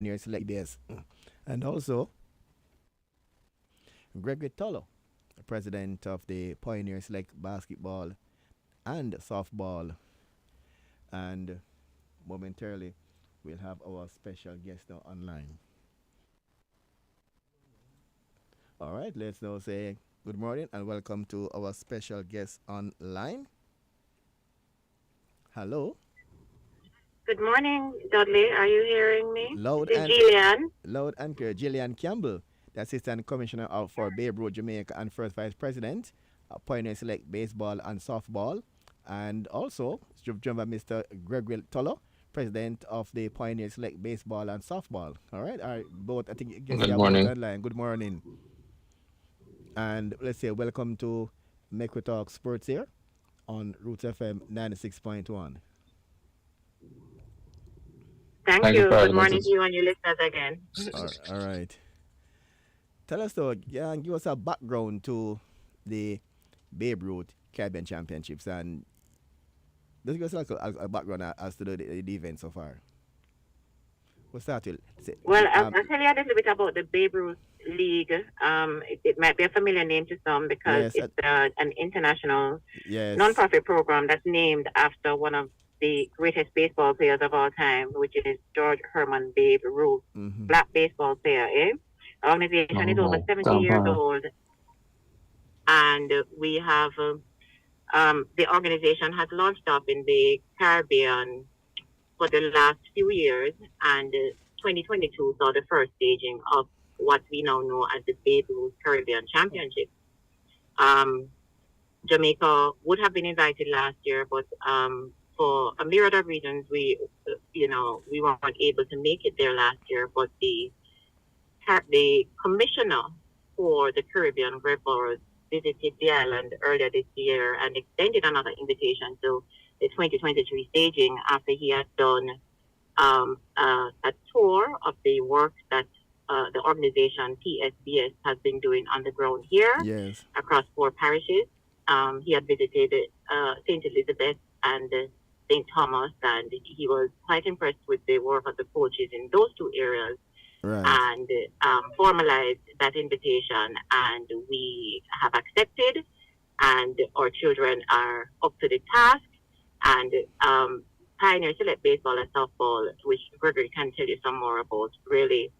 Pioneer Select BS. And also Gregory Tolo, president of the Pioneer Select Basketball and Softball. And momentarily, we'll have our special guest now online. All right, let's now say good morning and welcome to our special guest online. Hello, Good morning, Dudley. Are you hearing me? loud This is and Jillian. loud and clear. Gillian Campbell, the assistant commissioner for Babe Ruth, Jamaica, and first vice president, Pioneer Select Baseball and Softball, and also joined by Mr. Gregory Tolo, president of the Pioneer Select Baseball and Softball. All right. Both I think I guess you Good have both morning. online. Good morning, and let's say welcome to Make We Talk Sports here on Roots FM 96.1. Thank Thank you for you. Good having morning to us. you and your listeners again. All right. Tell us though, give us a background to the Babe Ruth Caribbean Championships and just give us like a background as to the event so far. We'll start with say, Well, I'll tell you a little bit about the Babe Ruth League. It might be a familiar name to some because yes, it's an international yes, nonprofit program that's named after one of the greatest baseball players of all time, which is George Herman Babe Ruth, mm-hmm, black baseball player. The organization is over Oh, 70 years Tampa. old, and we have the organization has launched up in the Caribbean for the last few years, and 2022 saw the first staging of what we now know as the Babe Ruth Caribbean Championship. Um, Jamaica would have been invited last year, but for a myriad of reasons, we weren't able to make it there last year. But the commissioner for the Caribbean Rivers visited the island earlier this year and extended another invitation to the 2023 staging after he had done a tour of the work that the organization PSBS has been doing on the ground here yes, across four parishes. He had visited St. Elizabeth and St. Thomas, and he was quite impressed with the work of the coaches in those two areas right, and formalized that invitation. And we have accepted, and our children are up to the task. And Pioneer Select Baseball and Softball, which Gregory can tell you some more about, really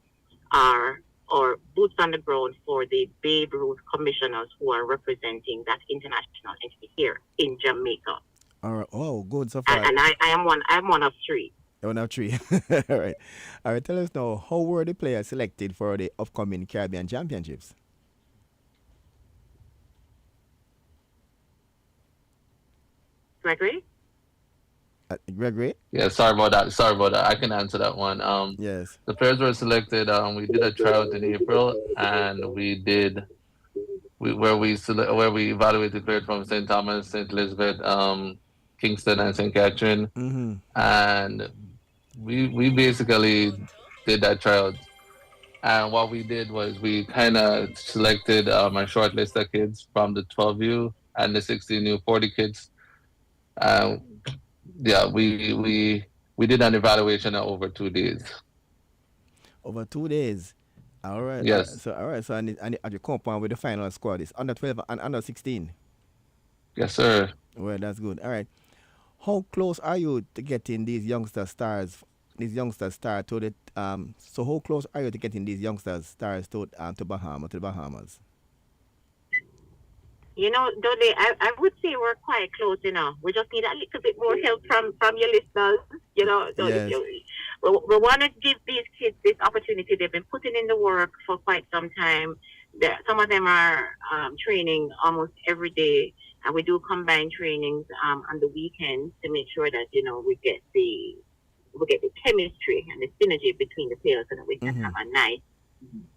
are or boots on the ground for the Babe Ruth commissioners who are representing that international entity here in Jamaica. all right. Oh, good so And, far. and I am one. I'm one of three. Oh, now three. All right, all right. Tell us now, how were the players selected for the upcoming Caribbean Championships? Gregory. Gregory? Yeah, sorry about that. Sorry about that. I can answer that one. Yes. The players were selected. We did a tryout in April, and where we evaluated players from St. Thomas, St. Elizabeth, Kingston, and St. Catherine, Mm-hmm. and we basically did that tryout. And what we did was we kind of selected a short list of kids from the 12U and the 16U, 40 kids. Uh, yeah, we did an evaluation over 2 days. Over 2 days. All right. Yes, So all right. So and at your compound with the final squad is under 12 and under 16. yes, sir. Well, that's good. All right. How close are you to getting these youngster stars? These youngster stars to the So how close are you to getting these youngsters stars to the Bahamas? Dudley, I would say we're quite close, We just need a little bit more help from your listeners, Dudley. Yes. We want to give these kids this opportunity. They've been putting in the work for quite some time. Some of them are training almost every day, and we do combine trainings on the weekends to make sure that, we get the chemistry and the synergy between the players so that we can Mm-hmm. have a nice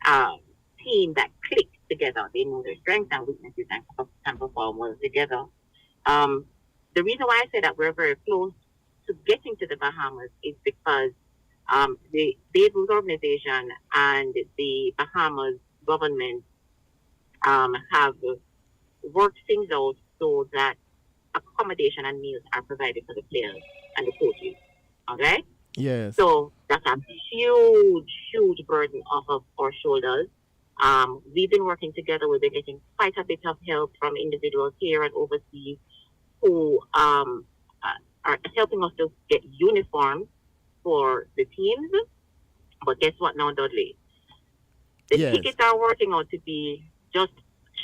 um, team that clicks together. They know their strengths and weaknesses and can perform well together. Um, the reason why I say that we're very close to getting to the Bahamas is because the Babe Ruth organization and the Bahamas government have worked things out so that accommodation and meals are provided for the players and the coaches. Okay? Yes. So that's a huge, huge burden off of our shoulders. We've been working together. We've been getting quite a bit of help from individuals here and overseas who are helping us to get uniforms for the teams. But guess what now, Dudley? The Yes. tickets are working out to be just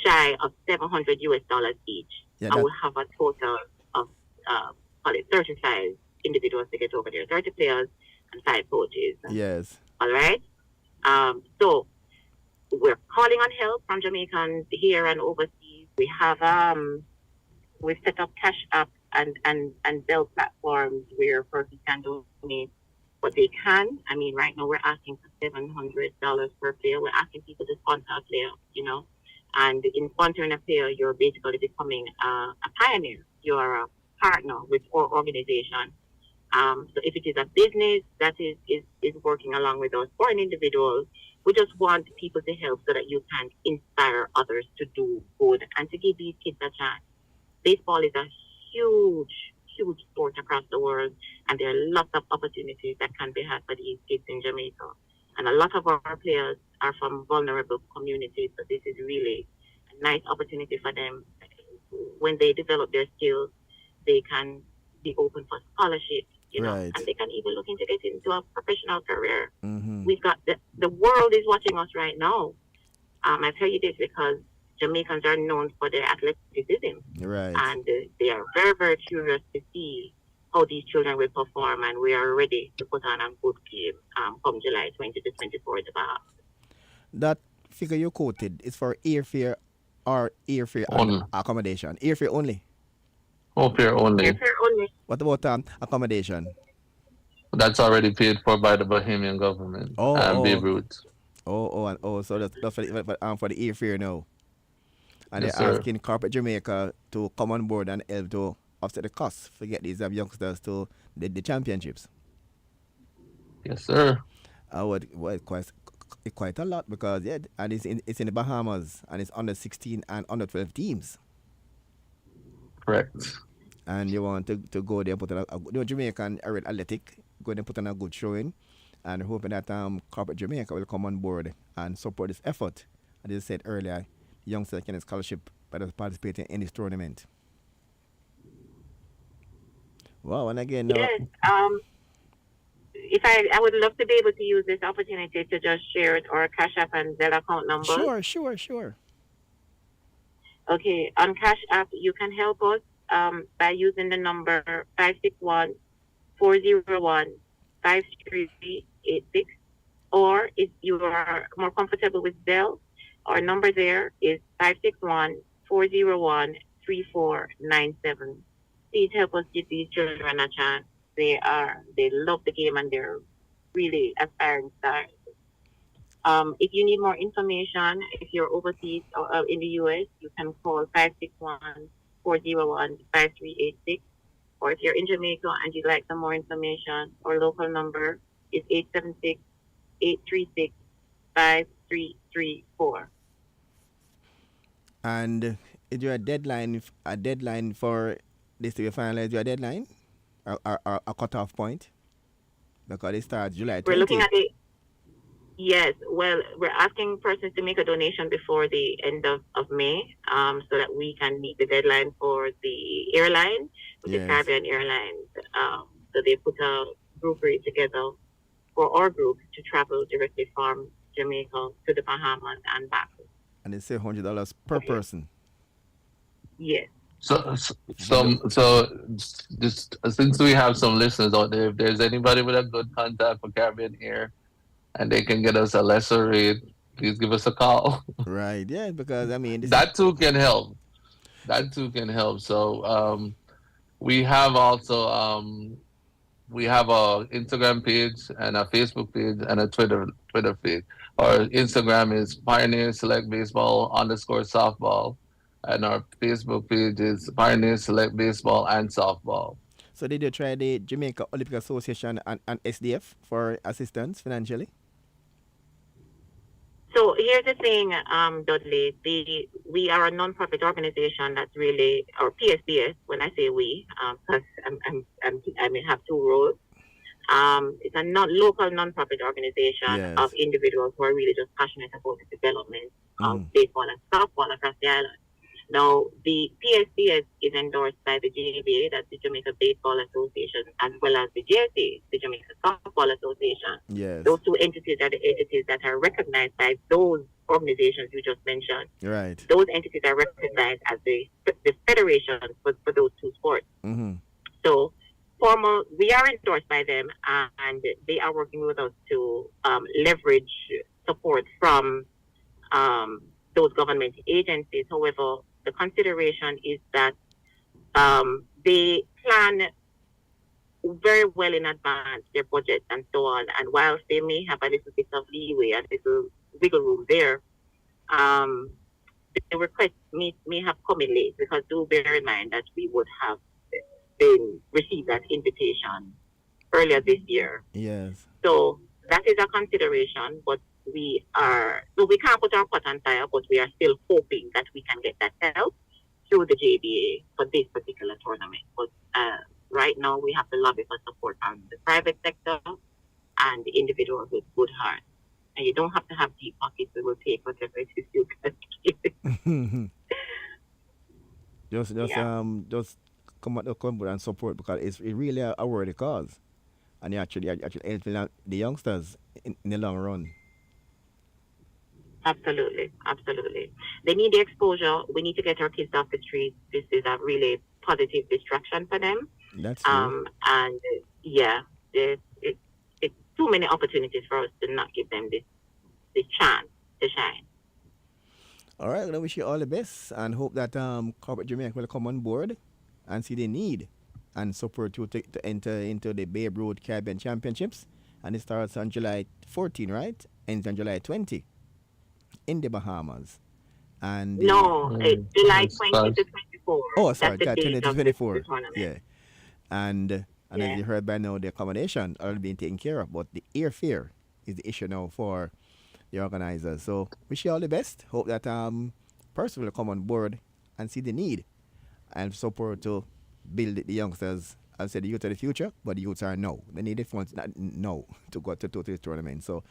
shy of $700 each. Yeah. And That. we have a total of, call it 35 individuals to get over there, 30 players and 5 coaches. Yes. All right. So we're calling on help from Jamaicans here and overseas. We've set up Cash App and Bell platforms where persons can donate what they can. I mean, right now we're asking for $700 per player. We're asking people to sponsor a player, and in sponsoring a player, you're basically becoming a pioneer. You're a partner with our organization. So if it is a business that is working along with us or an individual, we just want people to help so that you can inspire others to do good and to give these kids a chance. Baseball is a huge, huge sport across the world, and there are lots of opportunities that can be had for these kids in Jamaica. And a lot of our players are from vulnerable communities, so this is really a nice opportunity for them. When they develop their skills, they can be open for scholarships, Right. and they can even look into getting into a professional career. Mm-hmm. We've got the world is watching us right now. I tell you this because Jamaicans are known for their athleticism, Right. and they are very, very curious to see how these children will perform, and we are ready to put on a good game come July 20 to 24 at the Bahamas. That figure you quoted is for airfare or airfare and Only. accommodation. Airfare only. Here only. Airfare only. What about accommodation? That's already paid for by the Bahamian government Oh, and oh, Babe Ruth. So that's for the airfare now. And Yes, they're sir. asking Corporate Jamaica to come on board and help to offset the costs to get these youngsters to the championships. Yes, sir. Quite a lot because and it's in the Bahamas and it's under 16 and under 12 teams. Correct. And you want to go there and put on Jamaican Athletic, go there and put on a good showing, and hoping that Corporate Jamaica will come on board and support this effort. As I said earlier, youngsters can get a scholarship by participating in this tournament. Wow, and again, Yes. If I would love to be able to use this opportunity to just share it or Cash App and Zelle account number. Sure. Okay, on Cash App, you can help us by using the number 561-401-5386. Or if you are more comfortable with Zelle, our number there is 561-401-3497. Please help us give these children a chance. They love the game and they're really aspiring stars. If you need more information, if you're overseas or in the US, you can call 561-401-5386. Or if you're in Jamaica and you'd like some more information, our local number is 876-836-5334. And is there a deadline for this to be finalized? Your deadline or a cutoff point? Because it starts July 20. We're looking at it. Yes, well, we're asking persons to make a donation before the end of May, so that we can meet the deadline for the airline, which is Caribbean Airlines. So they put a group rate together for our group to travel directly from Jamaica to the Bahamas and back. And they say $100 per person. Yes. So just since we have some listeners out there, if there's anybody with a good contact for Caribbean Air and they can get us a lesser rate, please give us a call. Right, yeah, because I mean that too can help. So we have also we have a Instagram page and a Facebook page and a Twitter page. Our Instagram is Pioneer Select Baseball _softball. And our Facebook page is Pioneer Select Baseball and Softball. So did you try the Jamaica Olympic Association and SDF for assistance financially? So here's the thing, Dudley. We are a non-profit organization that's really, or PSBS. When I say we, because I may have two roles. It's a local non-profit organization of Yes. individuals who are really just passionate about the development of Mm. baseball and softball across the island. Now, the PSC is endorsed by the JBA, that's the Jamaica Baseball Association, as well as the JSA, the Jamaica Softball Association. Yes. Those two entities are the entities that are recognized by those organizations you just mentioned. Right. Those entities are recognized as the federation for those two sports. Mm-hmm. So, we are endorsed by them, and they are working with us to leverage support from those government agencies. However, the consideration is that they plan very well in advance their budgets and so on. And whilst they may have a little bit of leeway and little wiggle room there, the request may have come in late, because do bear in mind that we would have received that invitation earlier this year. Yes. So that is a consideration, but we can't put our foot on fire, but we are still hoping that we can get that help through the JBA for this particular tournament. But right now we have to lobby for support from the private sector and the individuals with good heart. And you don't have to have deep pockets. We will take whatever it is you can give. just come out and support, because it's really a worthy cause, and you actually helping out the youngsters in the long run. Absolutely. They need the exposure. We need to get our kids off the streets. This is a really positive distraction for them. That's true. And it's too many opportunities for us to not give them this chance to shine. All right, I wish you all the best and hope that Corporate Jamaica will come on board and see the need and support you to enter into the Babe Ruth Caribbean Championships. And it starts on July 14, right? Ends on July 20 in the Bahamas. And No, it's July 20 to 24. oh, sorry, That's the 20 date to of 24. the tournament. Yeah. And Yeah. as you heard by now, the accommodation are being taken care of, but the airfare is the issue now for the organizers. So wish you all the best. Hope that person will come on board and see the need and support to build the youngsters. I said the youth are the future, but the youths are now. They need the funds now to go to this tournament. So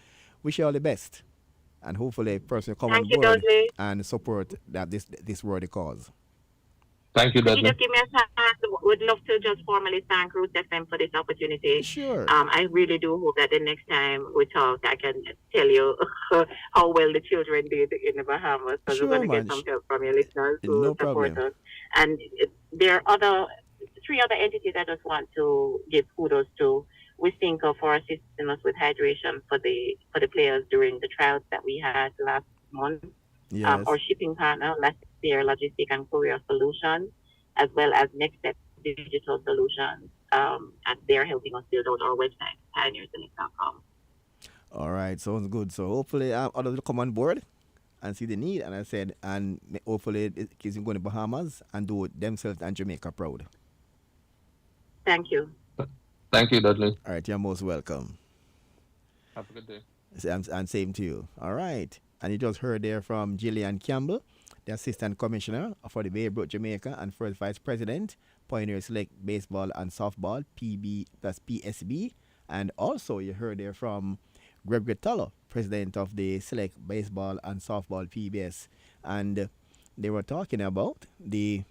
wish you all the best. And hopefully a person will come Thank on you, board Dudley. and support that this worthy cause. Thank you, Could you Dudley. just give me a chance? Would love to just formally thank Root FM for this opportunity. Sure. I really do hope that the next time we talk, I can tell you how well the children did in the Bahamas. So Sure, we're going to man. get some help from your listeners who No support problem. us. And there are three other entities I just want to give kudos to. We think of for assisting us with hydration for the players during the trials that we had last month. Yes. Our shipping partner, Last Year Logistic and Courier Solutions, as well as Next Step Digital Solutions, and they're helping us build out our website, pioneerselect.com. All right, sounds good. So hopefully others will come on board and see the need. And I said, and hopefully the kids can go to Bahamas and do themselves and Jamaica proud. Thank you. Thank you, Dudley. All right, you're most welcome. Have a good day. And same to you. All right. And you just heard there from Gillian Campbell, the Assistant Commissioner for the Babe Ruth Jamaica and First Vice President, Pioneer Select Baseball and Softball, PSB. And also you heard there from Gregory Tulloh, President of the Select Baseball and Softball, PBS. And they were talking about they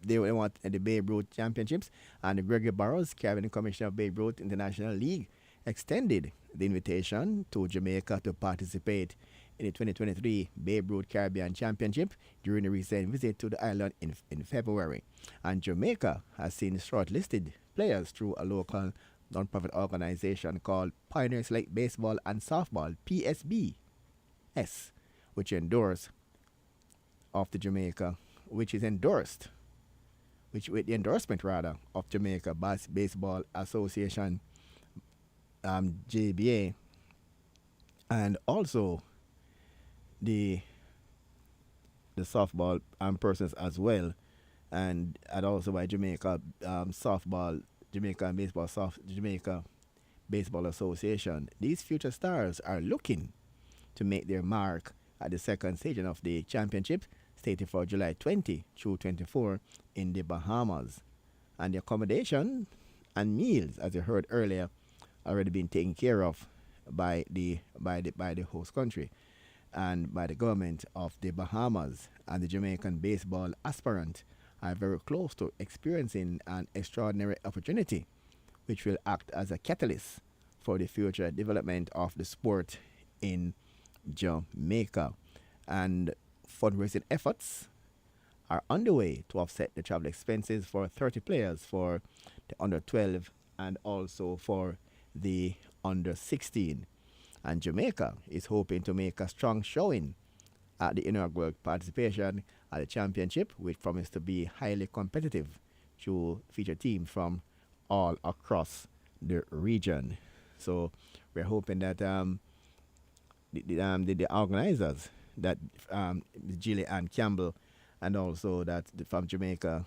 want the Babe Ruth Championships, and Gregory Burrows, Cabinet Commissioner of Babe Ruth International League, extended the invitation to Jamaica to participate in the 2023 Babe Ruth Caribbean Championship during a recent visit to the island in February. And Jamaica has seen shortlisted players through a local non-profit organization called Pioneer Select Baseball and Softball, PSBS, which endorsed of the Jamaica, which is endorsed, which with the endorsement rather of Jamaica Baseball Association, JBA, and also the softball persons as well, and also by Jamaica softball, Jamaica Baseball Association. These future stars are looking to make their mark at the second stage of the championship, stated for July 20 through 24 in the Bahamas. And the accommodation and meals, as you heard earlier, already been taken care of by the host country and by the government of the Bahamas, and the Jamaican baseball aspirant are very close to experiencing an extraordinary opportunity which will act as a catalyst for the future development of the sport in Jamaica. And fundraising efforts are underway to offset the travel expenses for 30 players for the under 12 and also for the under 16. And Jamaica is hoping to make a strong showing at the inaugural participation at the championship, which promises to be highly competitive to feature teams from all across the region. So we're hoping that the organizers, that Gillian Campbell, and also that from Jamaica,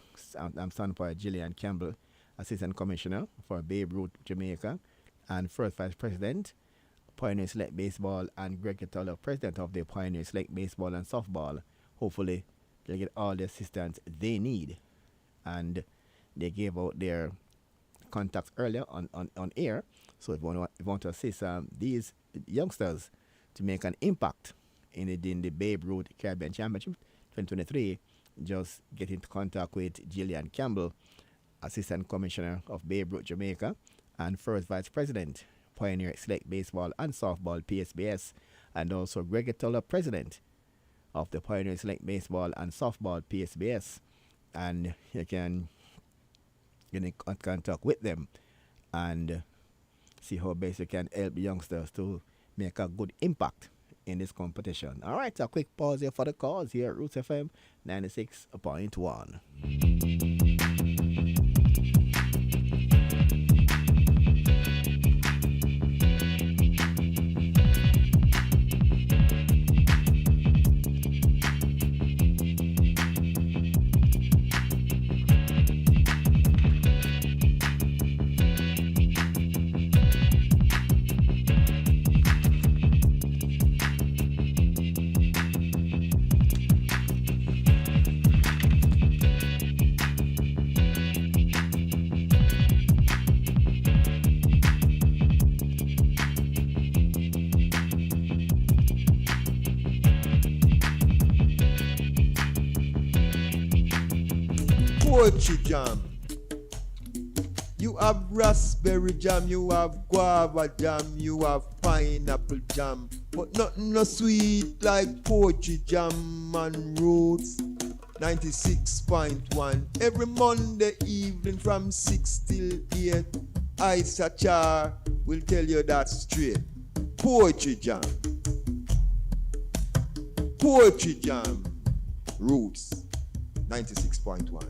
standpoint, Gillian Campbell, Assistant Commissioner for Babe Ruth Jamaica, and First Vice President, Pioneer Select Baseball, and Greg Cataldo, President of the Pioneer Select Baseball and Softball. Hopefully, they'll get all the assistance they need. And they gave out their contacts earlier on air. So if you want to assist these youngsters to make an impact in the Babe Ruth Caribbean Championship 2023, just get into contact with Gillian Campbell, Assistant Commissioner of Babe Ruth Jamaica, and First Vice President, Pioneer Select Baseball and Softball PSBS, and also Greg Etola, President of the Pioneer Select Baseball and Softball PSBS. And you can get in contact with them and see how best you can help youngsters to make a good impact in this competition. All right, a quick pause here for the cause here at Roots FM 96.1. Poetry jam. You have raspberry jam, you have guava jam, you have pineapple jam, but nothing no sweet like poetry jam and Roots 96.1. Every Monday evening from 6 till 8, Isa Char will tell you that straight. Poetry jam. Poetry jam. Roots 96.1.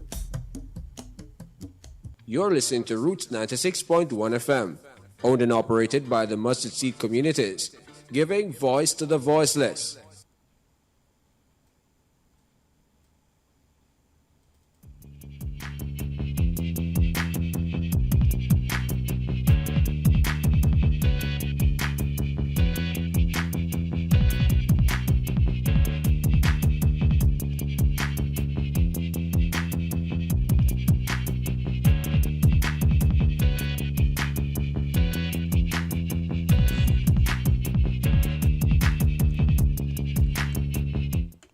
You're listening to Roots 96.1 FM, owned and operated by the Mustard Seed Communities, giving voice to the voiceless.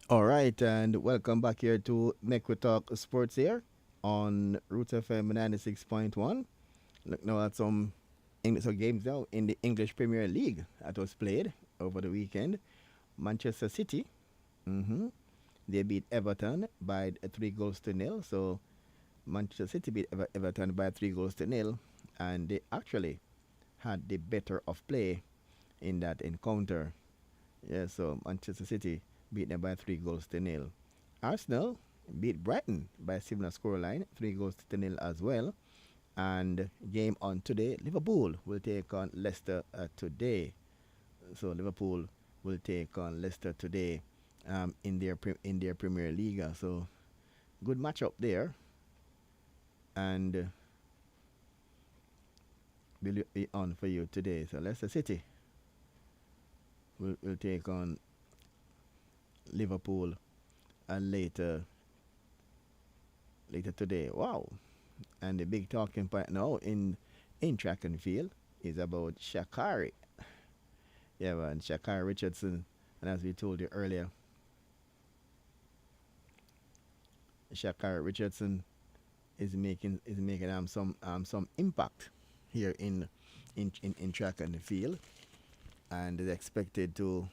All right, and welcome back here to Make We Talk Sports here on Roots FM 96.1. Look now at some English games now in the English Premier League that was played over the weekend. Manchester City, they beat Everton by 3-0. So Manchester City beat Everton by 3-0, and they actually had the better of play in that encounter. Yeah, so Manchester City beat them by 3-0. Arsenal beat Brighton by a similar scoreline, 3-0 as well. And game on today, Liverpool will take on Leicester today. So Liverpool will take on Leicester today in their Premier League. So good matchup there. And will be on for you today. So Leicester City will take on Liverpool and later today. Wow. And the big talking point now in track and field is about Shakari. Yeah, man, Shakari Richardson. And as we told you earlier, Shakari Richardson is making some impact here in track and the field, and is expected to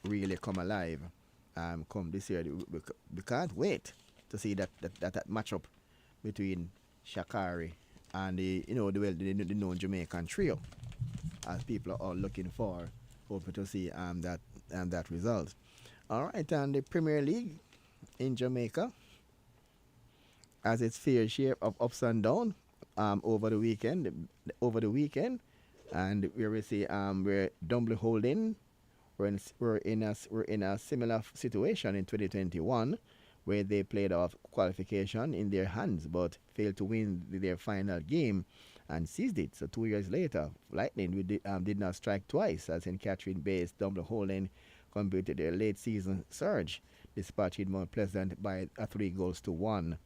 really come alive come this year. We can't wait to see that matchup between Shakari and the known Jamaican trio, as people are all looking for, hoping to see that result. All right, and the Premier League in Jamaica has its fair share of ups and downs over the weekend. And where we see we're Dumbley holding. We're in a similar situation in 2021, where they played off qualification in their hands but failed to win their final game and seized it. So 2 years later, Lightning did not strike twice, as in Catherine Bay's Dumbley holding completed their late season surge, dispatching Mount Pleasant by 3-1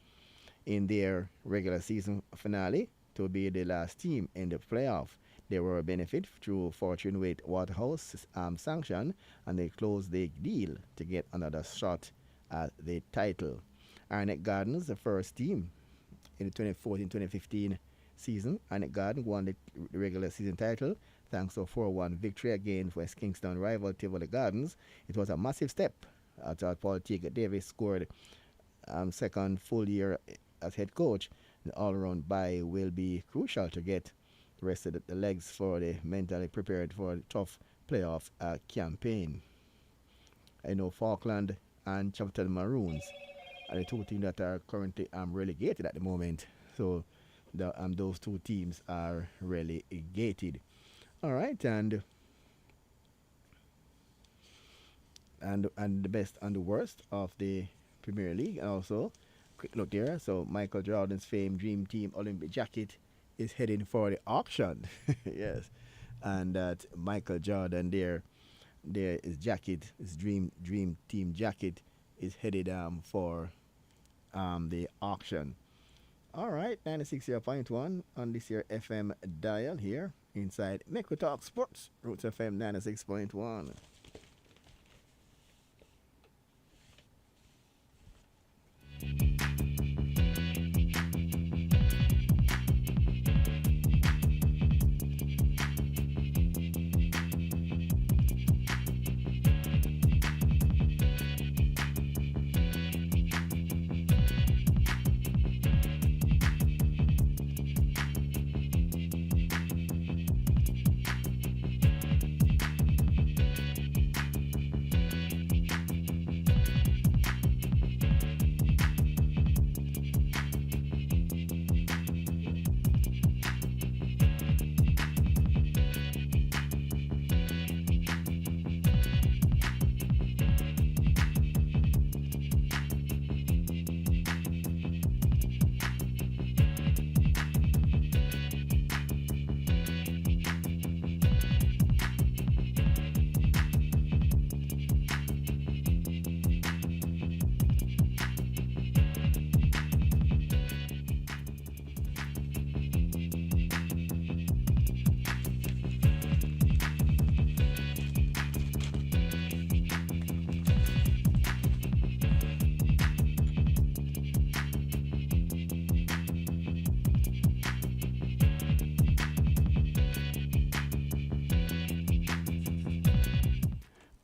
in their regular season finale to be the last team in the playoff. They were a benefit through Fortune with Waterhouse sanction, and they closed the deal to get another shot at the title. Arnett Gardens, the first team in the 2014-2015 season. Arnett Garden won the regular season title thanks to a 4-1 victory against West Kingston rival Tivoli Gardens. It was a massive step. I thought Paul Teague Davis scored second full year as head coach. The all-around bye will be crucial to get the rest of the legs for the mentally prepared for the tough playoff campaign. I know Falkland and Chapel Maroons are the two teams that are currently relegated at the moment. So those two teams are relegated. All right, and the best and the worst of the Premier League. And also, quick look there. So Michael Jordan's famed Dream Team Olympic jacket is heading for the auction. Yes, and that Michael Jordan there his jacket, his Dream Team jacket, is headed for the auction. All right, 96.1 on this year FM dial here inside Make We Talk Sports, Roots FM 96.1.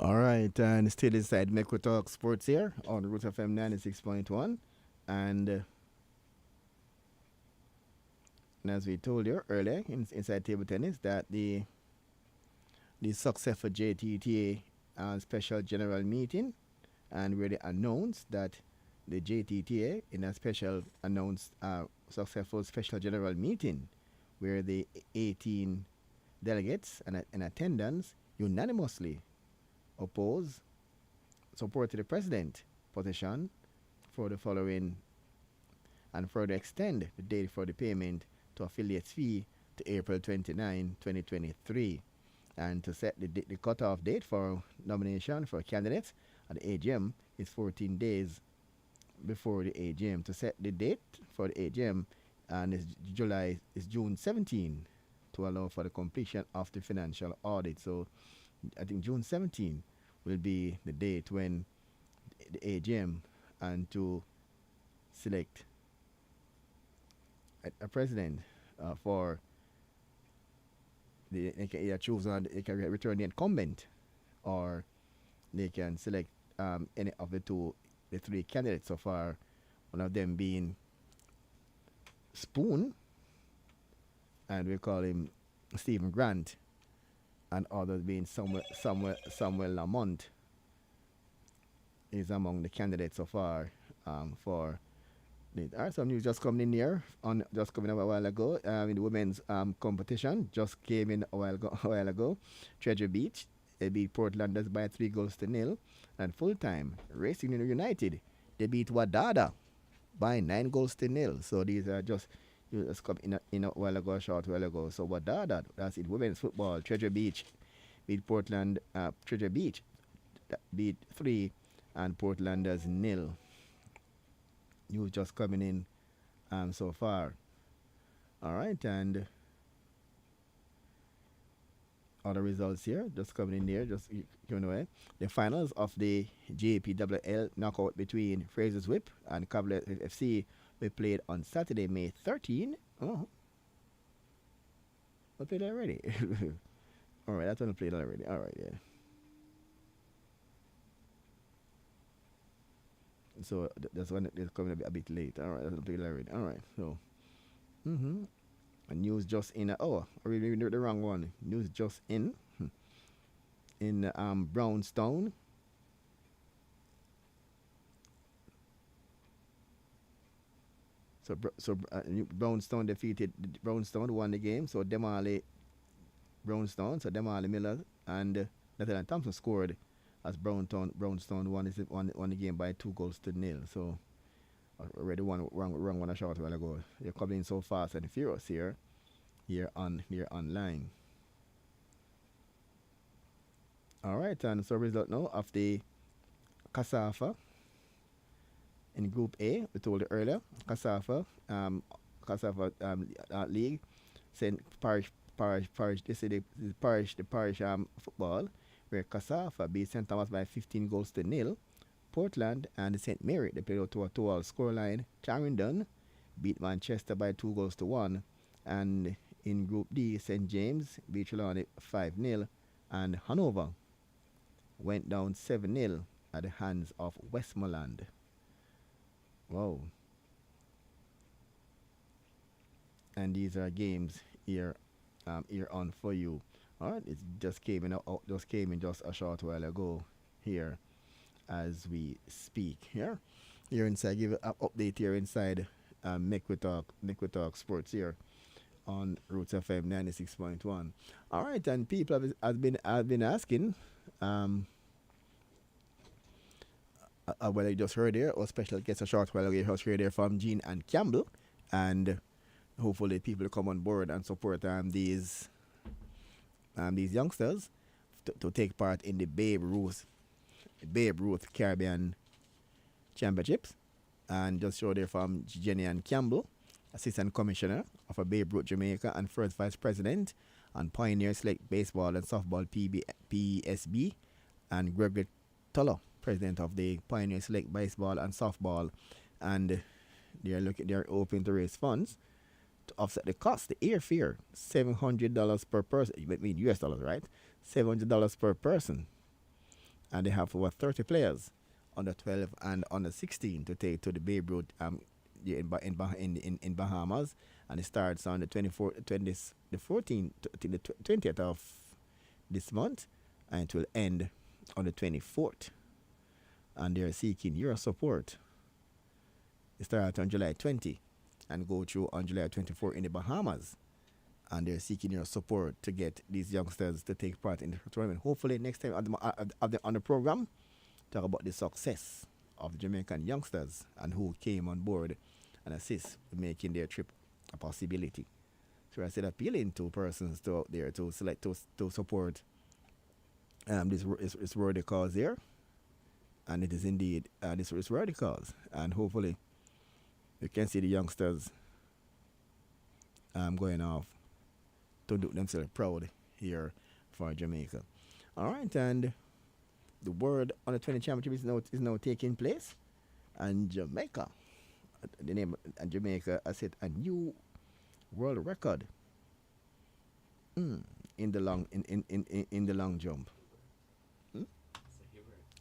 All right, and still inside Make We Talk Sports here on Root FM 96.1. And as we told you earlier inside table tennis, that the successful JTTA special general meeting, and where they announced that the JTTA in a special announced successful special general meeting where the 18 delegates and in attendance unanimously supported the president position for the following, and further extend the date for the payment to affiliates fee to April 29, 2023, and to set the cutoff date for nomination for candidates at the AGM is 14 days before the AGM. To set the date for the AGM, and it's June 17 to allow for the completion of the financial audit. So I think June 17 will be the date when the AGM and to select a president for they can either choose on they can return the incumbent, or they can select any of the three candidates so far. One of them being Spoon, and we call him Stephen Grant, and others being Samuel Lamont is among the candidates so far for. All right, some news just coming in here just coming up a while ago. In the women's competition, just came in a while ago. Treasure Beach, they beat Portlanders by 3-0, and full time Racing United, they beat Wadada by 9-0. So these are just come in a while ago, a short while ago. So Wadada, that's it. Women's football, Treasure Beach beat Portland. Treasure Beach beat 3 and Portlanders 0. News just coming in so far. All right, and other results here just coming in there, just giving away. The finals of the JPWL knockout between Fraser's Whip and Cavalier FC we played on Saturday, May 13. Oh, we played already. All right, that's one we played already. All right, yeah. So that's one that's coming a bit late. All right, that's played already. All right, so. And news just in. Oh, we did the wrong one. News just in Brownstone. So Brownstone defeated Brownstone, won the game. So Demali Brownstone, so Demali Miller and Nathan Thompson scored as Brownstone won the game by 2-0. So already wrong one a short while ago. You're coming in so fast and furious here online. All right, and so result now of the Casafa in Group A. We told you earlier, Casafa League, St. Parish. This is the parish football, where Casafa beat St. Thomas by 15-0. Portland and St. Mary, they played out to a 2-all scoreline. Clarendon beat Manchester by 2-1. And in Group D, St. James beat Trelawney 5-0. And Hanover went down 7-0 at the hands of Westmoreland. Wow. And these are games here on for you. All right, it just came in just a short while ago here as we speak. Here inside, give an update here inside Make We Talk Sports here on Roots FM 96.1. All right, and people have been asking well, I just heard there, our special guest a short while ago, you just heard there from Jean and Campbell, and hopefully people will come on board and support these youngsters to take part in the Babe Ruth Caribbean Championships. And just show there from Jenny and Campbell, Assistant Commissioner of a Babe Ruth Jamaica and First Vice President and Pioneer Select Baseball and Softball PSB, and Gregory Tulloh, President of the Pioneer Select Baseball and Softball, and they're hoping to raise funds to offset the cost. The airfare, $700 per person. I mean US dollars, right? $700 per person, and they have over 30 players, under 12 and under 16, to take to the Babe Ruth in Bahamas, and it starts on the 14th to the 20th of this month, and it will end on the 24th. And they're seeking your support. It starts on July 20 and go through on July 24 in the Bahamas. And they're seeking your support to get these youngsters to take part in the tournament. Hopefully next time on the program, talk about the success of the Jamaican youngsters and who came on board and assist in making their trip a possibility. So I said appealing to persons out there to select to support this worthy cause here. And it is indeed this worthy cause. And hopefully you can see the youngsters going off to do themselves proud here for Jamaica. All right, and the World Under 20 Championship is now taking place, and Jamaica, the name and Jamaica has set a new world record in the in the long jump. Hmm?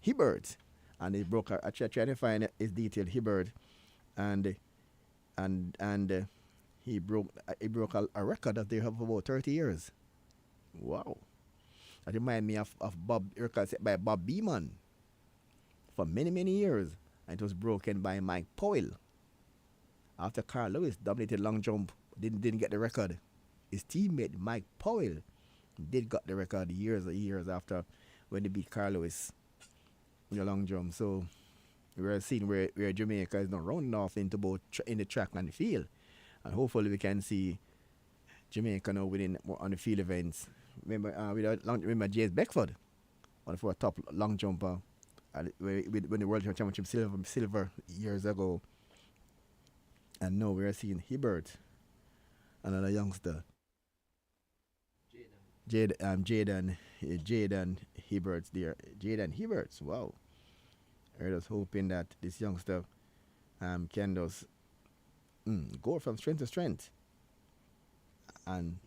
Hibbert, and he broke. I trying to find his detail. Hibbert, and he broke a record that they have for about 30 years. Wow. That remind me of Bob record set by Bob Beeman for many years. And it was broken by Mike Powell. After Carl Lewis dominated long jump, didn't get the record. His teammate Mike Powell did got the record years after when they beat Carl Lewis in the long jump. So we're seeing where Jamaica is now rounding off into both in the track and the field. And hopefully we can see Jamaica now winning more on the field events. Remember James Beckford, one of our top long jumper, when the World Championship silver years ago. And now we're seeing Hibbert, another youngster. Jaden Hibberts there. Jaden Hibberts, wow. We're just hoping that this youngster can just go from strength to strength. And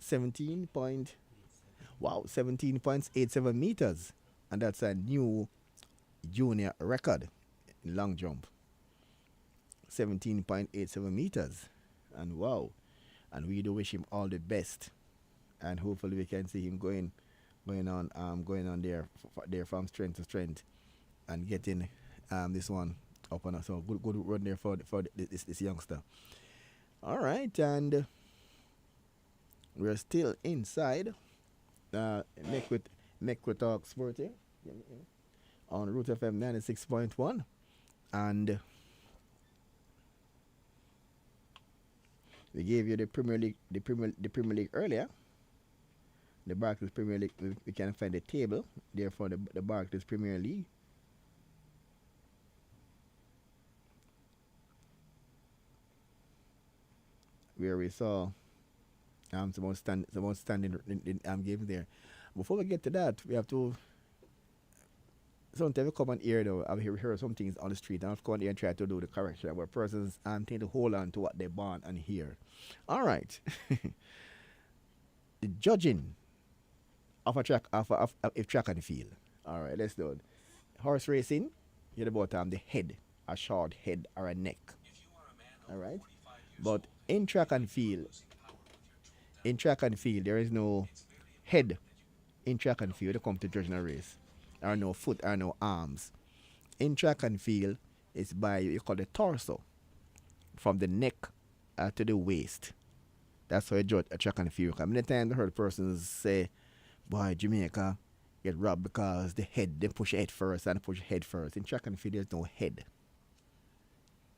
17.87 meters. And that's a new junior record in long jump. 17.87 meters. And wow. And we do wish him all the best. And hopefully we can see him going on there from strength to strength and getting this one up on us. So good run there for this youngster. All right, and we're still inside Make Talk Sport here on Root FM 96.1, and we gave you the Premier League earlier. The Barclays Premier League, we can find the table there for the Barclays Premier League. Where we saw some standing games there. Before we get to that, we have to sometimes we come on here though. I've heard some things on the street, and I've come on here and try to do the correction where persons tend to hold on to what they born and hear. All right. The judging of a track of track and field. All right, let's do it. Horse racing, you hear about the head, a short head or a neck. All right. But in track and field, there is no head in track and field. They come to judging a race. There are no foot, there are no arms. In track and field, it's by you call the torso, from the neck to the waist. That's how you judge a track and field. Many times I heard persons say, "Boy, Jamaica get robbed because the head they push head first and push head first." In track and field, there's no head.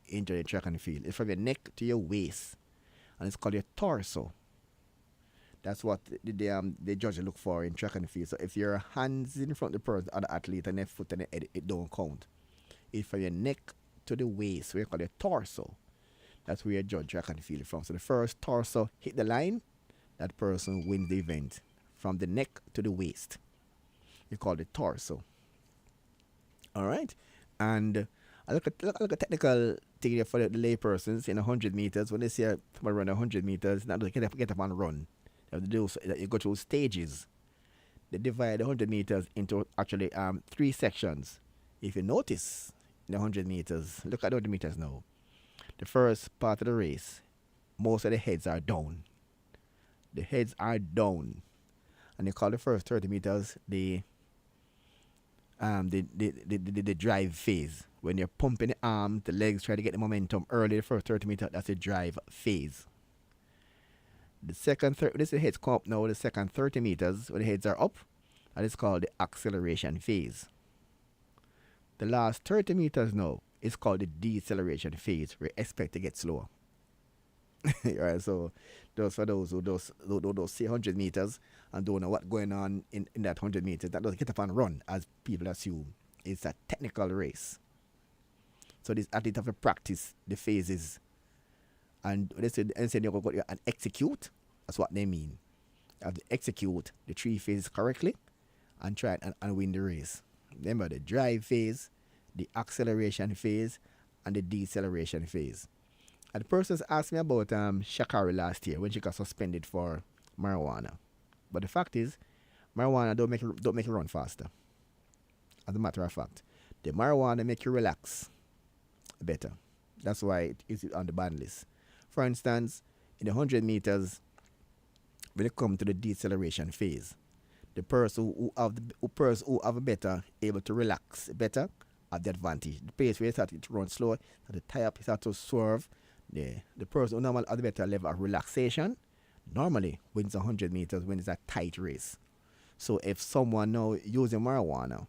Into the track and field, it's from your neck to your waist, and it's called your torso. That's what the judge look for in track and field. So if your hands in front of the person, other athlete, and their foot and the head, it don't count. It's from your neck to the waist, we call it torso. That's where you judge track and field from. So the first torso hit the line, that person wins the event. From the neck to the waist, you call it torso. All right, and I look at technical thing here for the lay persons in 100 meters. When they see somebody run 100 meters, not to get up and run. You have to do so that you go through stages. They divide the 100 meters into actually 3 sections. If you notice in the 100 meters, look at the 100 meters now. The first part of the race, most of the heads are down. The heads are down, and they call the first 30 meters the drive phase. When you're pumping the arms, the legs, try to get the momentum early, the first 30 meters, that's the drive phase. The second, this is the heads come up now, the second 30 meters, when the heads are up, that is called the acceleration phase. The last 30 meters now is called the deceleration phase, where you expect to get slower. Right, so for those who don't see 100 meters and don't know what's going on in that 100 meters, that doesn't get up and run, as people assume. It's a technical race. So these athletes have to practice the phases And they say you go and execute. That's what they mean. You have to execute the three phases correctly and try and win the race. Remember the drive phase, the acceleration phase, and the deceleration phase. And the person asked me about Sha'Carri last year when she got suspended for marijuana. But the fact is, marijuana don't make you run faster. As a matter of fact, the marijuana make you relax better. That's why it is on the ban list. For instance, in the 100 meters, when it comes to the deceleration phase, the person who have a better able to relax better have the advantage. The pace where you start to run slow, the tie up, you start to swerve. The person who normally has a better level of relaxation normally wins 100 meters when it's a tight race. So if someone now using marijuana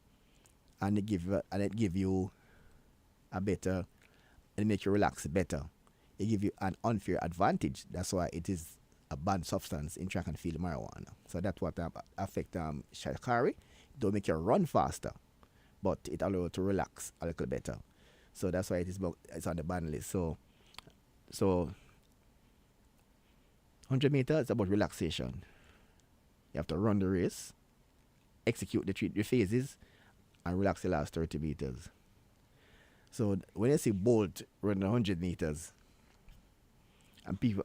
and it give you a better, and make you relax better, it give you an unfair advantage. That's why it is a banned substance in track and field marijuana. So that's what affect Sha'Carri. It don't make you run faster, but it allows you to relax a little better. So that's why it's on the ban list. So 100 meters is about relaxation. You have to run the race, execute the phases, and relax the last 30 meters. So when you see Bolt running 100 meters, and people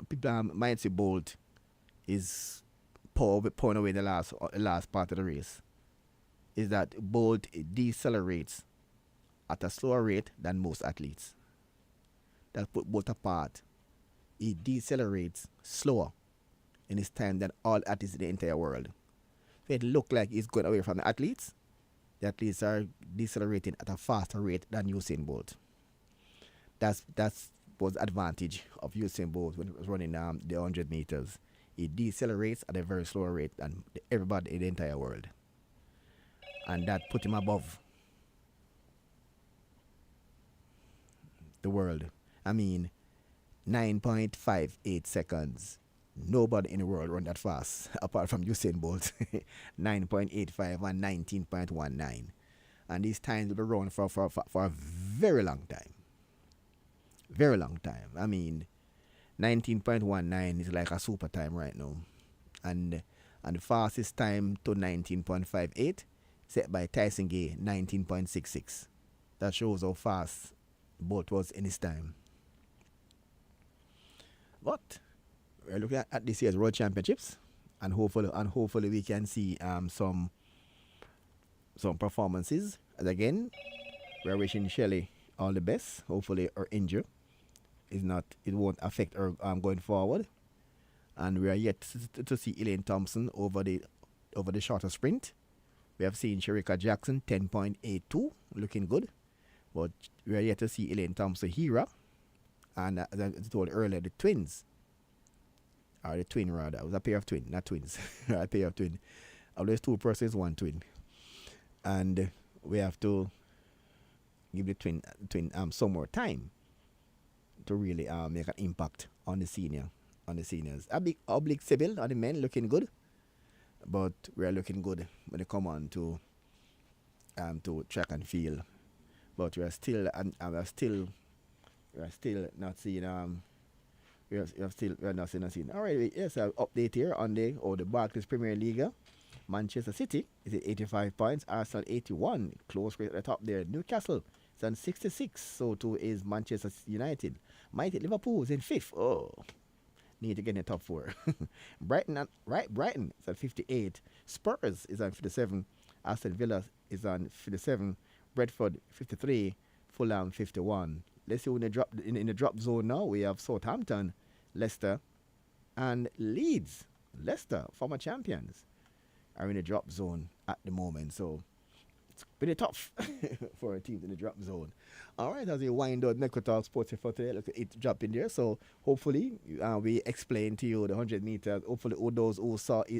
might say Bolt is pulling away the last part of the race, is that Bolt decelerates at a slower rate than most athletes. That put Bolt apart. He decelerates slower in his time than all athletes in the entire world. So it looks like he's going away from the athletes are decelerating at a faster rate than Usain Bolt. That's was the advantage of Usain Bolt when he was running the 100 meters. He decelerates at a very slow rate than everybody in the entire world. And that put him above the world. I mean, 9.58 seconds. Nobody in the world run that fast apart from Usain Bolt. 9.85 and 19.19. And these times will be run for a very long time. Very long time. I mean, 19.19 is like a super time right now. And the fastest time to 19.58 set by Tyson Gay, 19.66. That shows how fast Bolt was in his time. But we're looking at this year's World Championships, and hopefully we can see some performances. And again, we're wishing Shelley all the best. Hopefully her injury it won't affect her going forward. And we are yet to see Elaine Thompson over the shorter sprint. We have seen Shericka Jackson 10.82 looking good, but we are yet to see Elaine Thompson Hira, and as I told earlier, the twins. Or the twin rather. It was a pair of twins, not twins. A pair of twins. Always two persons, one twin. And we have to give the twin some more time to really make an impact on the seniors. A big oblique Sybil on the men looking good. But we are looking good when they come on to track and field. But we are still not seeing we are not seeing. All right, yes, I'll update here on the Barclays Premier League. Manchester City is at 85 points, Arsenal 81, close right at the top there. Newcastle is on 66, so too is Manchester United. Mighty Liverpool is in 5th. Oh, need to get in the top 4. Brighton is at 58. Spurs is on 57. Aston Villa is on 57. Brentford 53. Fulham 51. Let's see when they drop in the drop zone now. We have Southampton, Leicester, and Leeds. Leicester, former champions, are in the drop zone at the moment. So it's pretty tough for a team in the drop zone. All right, as we wind out Neko Talk Sports for today, look at it drop in there. So hopefully we explain to you the 100 meters. Hopefully all those who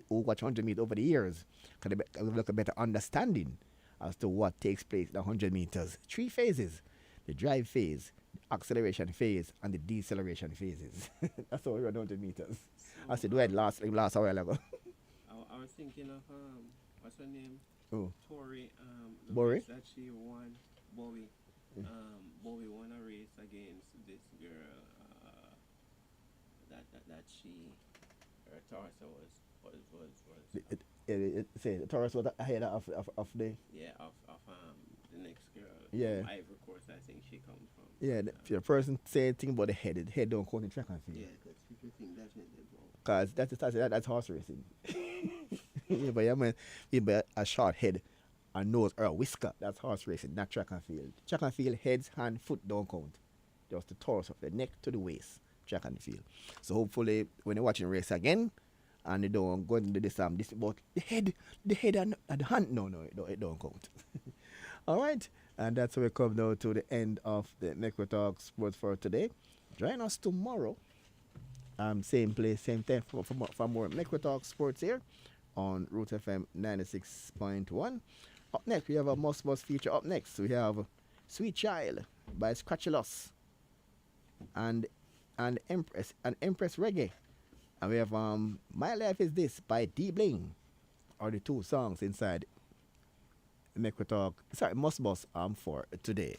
watch 100 meters over the years can look a better understanding as to what takes place in the 100 meters. 3 phases: the drive phase, the acceleration phase, and the deceleration phases. That's how we run 100 meters. I said, wait, last a while ago. I was thinking of what's her name? Oh. Tori. Bowie? That she won. Bowie. Bowie won a race against this girl. that she, her torso was Say the Taurus was ahead of the of the next girl. Yeah. From Ivory Coast, I think she comes from. yeah. The person saying thing about the head don't count in track and field. Yeah, because people think definitely wrong. Cause that's horse racing. Yeah, but yeah, man, a short head, a nose or a whisker. That's horse racing, not track and field. Track and field, heads, hand, foot don't count. Just the torso of the neck to the waist. Track and field. So hopefully, when you're watching race again, and you don't go into this about the head and the hand. No, it don't count. All right, and that's how we come now to the end of the Necro Talk Sports for today. Join us tomorrow. Same place, same time for more Necro Talk Sports here on Root FM 96.1. Up next, we have a Must Bus feature. Up next, we have Sweet Child by Scratchulous and Empress Reggae. And we have My Life Is This by D Bling. Are the two songs inside Necro Talk. Sorry, Must Bus for today.